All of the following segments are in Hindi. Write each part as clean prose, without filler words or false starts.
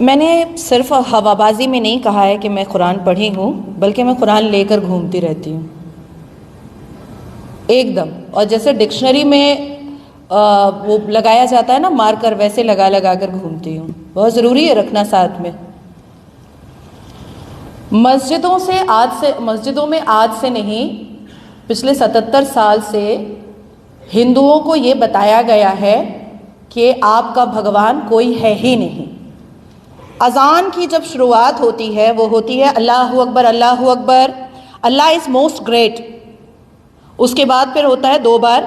मैंने सिर्फ हवाबाजी में नहीं कहा है कि मैं कुरान पढ़ी हूँ, बल्कि मैं कुरान लेकर घूमती रहती हूँ एकदम। और जैसे डिक्शनरी में वो लगाया जाता है ना मार्कर, वैसे लगा लगा कर घूमती हूँ। बहुत ज़रूरी है रखना साथ में। मस्जिदों में आज से नहीं, पिछले 77 साल से हिंदुओं को ये बताया गया है कि आपका भगवान कोई है ही नहीं। अजान की जब शुरुआत होती है वो होती है अल्लाहु अकबर, अल्लाहु अकबर, अल्लाह इज़ मोस्ट ग्रेट। उसके बाद फिर होता है 2 बार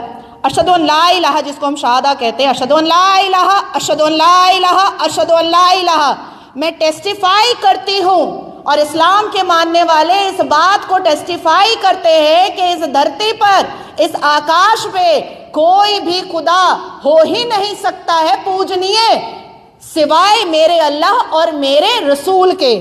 अशहदु अन ला इलाहा, जिसको हम शहादा कहते हैं, अशहदु अन ला इलाहा, अशहदु अन ला इलाहा, अशहदु अन ला इलाहा। मैं टेस्टिफाई करती हूँ, और इस्लाम के मानने वाले इस बात को टेस्टिफाई करते हैं कि इस धरती पर, इस आकाश पे कोई भी खुदा हो ही नहीं सकता है पूजनीय सिवाय मेरे अल्लाह और मेरे रसूल के।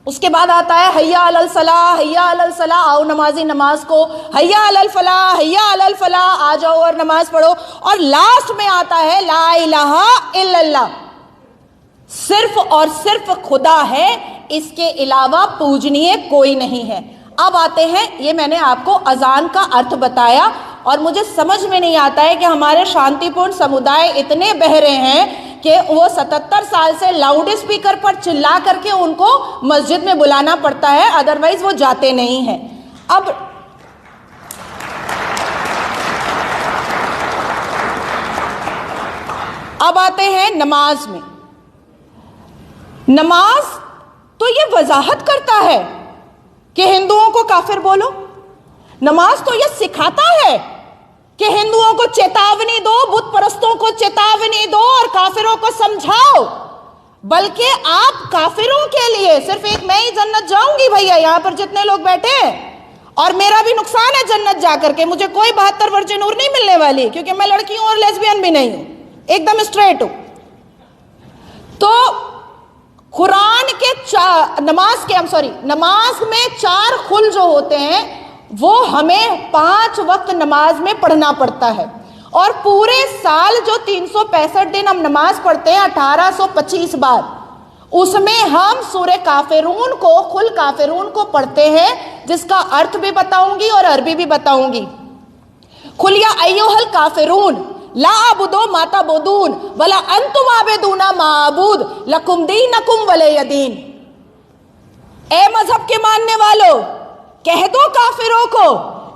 उसके बाद आता है हैया अलल सलाह, हैया अलल सलाह, आओ नमाजी नमाज को, हैया अलल फलाह, हैया अलल फलाह, आ जाओ और नमाज पढ़ो। और लास्ट में आता है ला इलाहा इल्लल्लाह, सिर्फ और सिर्फ खुदा है, इसके अलावा पूजनीय कोई नहीं है। अब आते हैं, ये मैंने आपको अजान का अर्थ बताया, और मुझे समझ में नहीं आता है कि हमारे शांतिपूर्ण समुदाय इतने बहरे हैं कि वो 77 साल से लाउड स्पीकर पर चिल्ला करके उनको मस्जिद में बुलाना पड़ता है, अदरवाइज वो जाते नहीं हैं। अब आते हैं नमाज में। नमाज तो ये वजाहत करता है कि हिंदुओं को काफिर बोलो। नमाज तो ये सिखाता है कि हिंदुओं को चेतावनी दो, बुत परस्तों को चेतावनी दो और काफिरों को समझाओ। बल्कि आप काफिरों के लिए सिर्फ एक मैं ही जन्नत जाऊंगी भैया, यहां पर जितने लोग बैठे हैं, और मेरा भी नुकसान है जन्नत जाकर के, मुझे कोई 72 वर्जे नूर नहीं मिलने वाली, क्योंकि मैं लड़की हूं और लेस्बियन भी नहीं हूं, एकदम स्ट्रेट हूं। तो कुरान के नमाज में 4 खुल जो होते हैं वो हमें 5 वक्त नमाज में पढ़ना पड़ता है। और पूरे साल जो 365 दिन हम नमाज पढ़ते हैं 1825 बार, उसमें हम सूरे काफिरून को, खुल काफिरून को पढ़ते हैं, जिसका अर्थ भी बताऊंगी और अरबी भी बताऊंगी। खुल या अय्युहल काफिरून ला अबुदो माता बुदून वला अंतुम आबिदूना माबूद लकुम दीनकुम वलिय दीन। ए मजहब के मानने वालों, कह दो काफिरों को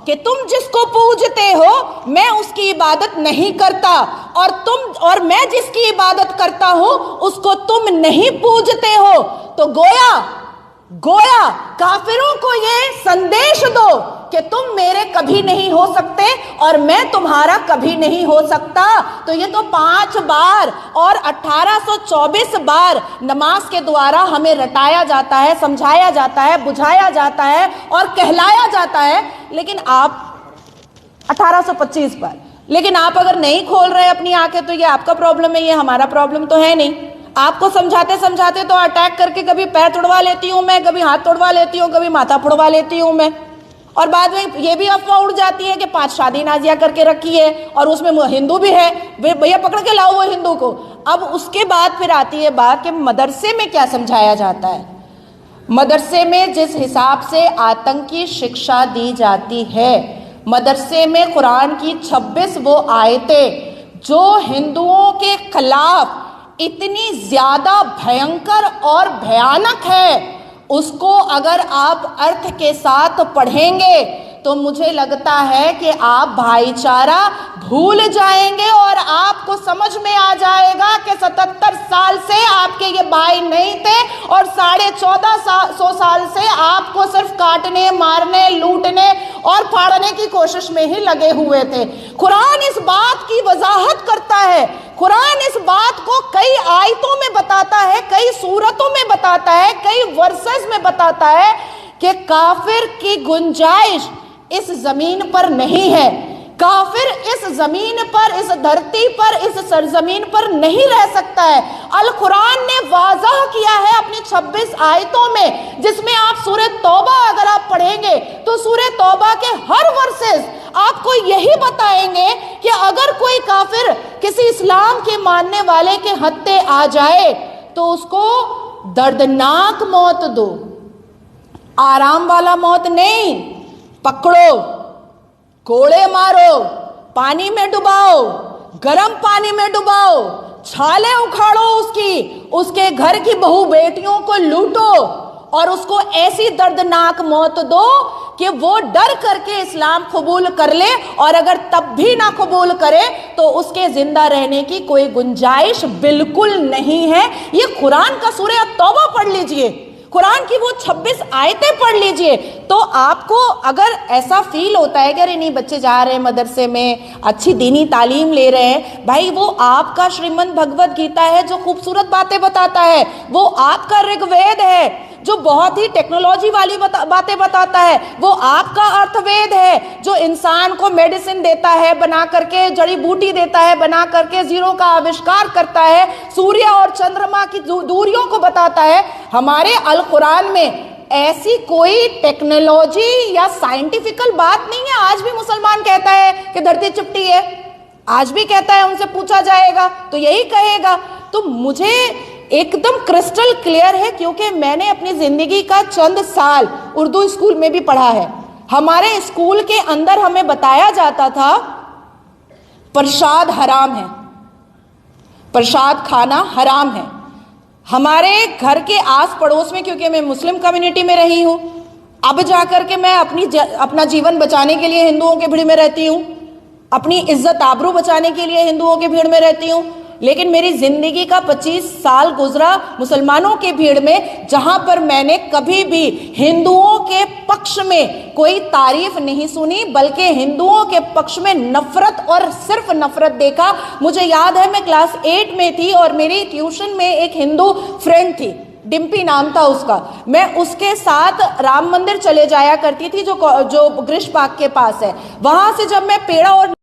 कि तुम जिसको पूजते हो मैं उसकी इबादत नहीं करता, और मैं जिसकी इबादत करता हूं उसको तुम नहीं पूजते हो। तो गोया काफिरों को ये संदेश दो कि तुम मेरे कभी नहीं हो सकते और मैं तुम्हारा कभी नहीं हो सकता। तो ये तो 5 बार और 1824 बार नमाज के द्वारा हमें रटाया जाता है, समझाया जाता है, बुझाया जाता है और कहलाया जाता है। लेकिन आप 1825 बार, लेकिन आप अगर नहीं खोल रहे अपनी आंखें तो ये आपका प्रॉब्लम है, ये हमारा प्रॉब्लम तो है नहीं। आपको समझाते समझाते तो अटैक करके कभी पैर तोड़वा लेती हूं मैं, कभी हाथ तोड़वा लेती हूं, कभी माथा फोड़वा लेती हूं मैं, और बाद में ये भी अफवाह उड़ जाती है कि 5 शादी नाजिया करके रखी है और उसमें हिंदू भी है, भैया पकड़ के लाओ वो हिंदू को। अब उसके बाद फिर आती है बात कि मदरसे में क्या समझाया जाता है। मदरसे में जिस हिसाब से आतंकी शिक्षा दी जाती है, मदरसे में कुरान की 26 वो आयतें जो हिंदुओं के खिलाफ इतनी ज्यादा भयंकर और भयानक है, उसको अगर आप अर्थ के साथ पढ़ेंगे तो मुझे लगता है कि आप भाईचारा भूल जाएंगे और आपको समझ में आ जाएगा कि 77 साल से आपके ये भाई नहीं थे और 1450 साल से आपको सिर्फ काटने, मारने, लूटने और फाड़ने की कोशिश में ही लगे हुए थे। कुरान इस बात की वजाहत करता है, कुरान इस बात को कई आयतों में बताता है, कई सूरतों में बताता है, कई वर्सेस में बताता है कि काफिर की गुंजाइश इस जमीन पर नहीं है। काफिर इस जमीन पर, इस धरती पर, इस सरजमीन पर नहीं रह सकता है। अल कुरान ने वाज़ह किया है अपनी 26 आयतों में, जिसमें आप सूरह तौबा अगर आप पढ़ेंगे तो सूरह तौबा के हर वर्सेस आपको यही बताएंगे कि अगर कोई काफिर किसी इस्लाम के मानने वाले के हत्थे आ जाए तो उसको दर्दनाक मौत दो, आराम वाला मौत नहीं। पकड़ो, कोड़े मारो, पानी में डुबाओ, गर्म पानी में डुबाओ, छाले उखाड़ो उसके घर की बहू बेटियों को लूटो और उसको ऐसी दर्दनाक मौत दो कि वो डर करके इस्लाम कबूल कर ले, और अगर तब भी ना कबूल करे तो उसके जिंदा रहने की कोई गुंजाइश बिल्कुल नहीं है। ये कुरान का सूरह तौबा पढ़ लीजिए, कुरान की वो 26 आयतें पढ़ लीजिए। तो आपको अगर ऐसा फील होता है कि अरे नहीं बच्चे जा रहे हैं मदरसे में, अच्छी दीनी तालीम ले रहे हैं, भाई वो आपका श्रीमद् भगवत गीता है जो खूबसूरत बातें बताता है, वो आपका ऋग्वेद है जो बहुत ही टेक्नोलॉजी वाली बातें बताता है, वो आपका अर्थवेद है जो इंसान को मेडिसिन देता है बना करके, जड़ी बूटी देता है बना करके, जीरो का आविष्कार करता है, सूर्य और चंद्रमा की दूरियों को बताता है। हमारे अल कुरान में ऐसी कोई टेक्नोलॉजी या साइंटिफिकल बात नहीं है। आज भी मुसलमान कहता है कि धरती चिपटी है, आज भी कहता है, उनसे पूछा जाएगा तो यही कहेगा। तो मुझे एकदम क्रिस्टल क्लियर है, क्योंकि मैंने अपनी जिंदगी का चंद साल उर्दू स्कूल में भी पढ़ा है। हमारे स्कूल के अंदर हमें बताया जाता था प्रसाद हराम है, प्रसाद खाना हराम है। हमारे घर के आस पड़ोस में, क्योंकि मैं मुस्लिम कम्युनिटी में रही हूं, अब जाकर के मैं अपना जीवन बचाने के लिए हिंदुओं के भीड़ में रहती हूं, अपनी इज्जत आबरू बचाने के लिए हिंदुओं के भीड़ में रहती हूं, लेकिन मेरी जिंदगी का 25 साल गुजरा मुसलमानों के भीड़ में, जहां पर मैंने कभी भी हिंदुओं के पक्ष में कोई तारीफ नहीं सुनी, बल्कि हिंदुओं के पक्ष में नफरत और सिर्फ नफरत देखा। मुझे याद है मैं क्लास 8 में थी और मेरी ट्यूशन में एक हिंदू फ्रेंड थी, डिम्पी नाम था उसका। मैं उसके साथ राम मंदिर चले जाया करती थी जो ग्रीश पार्क के पास है। वहां से जब मैं पेड़ा और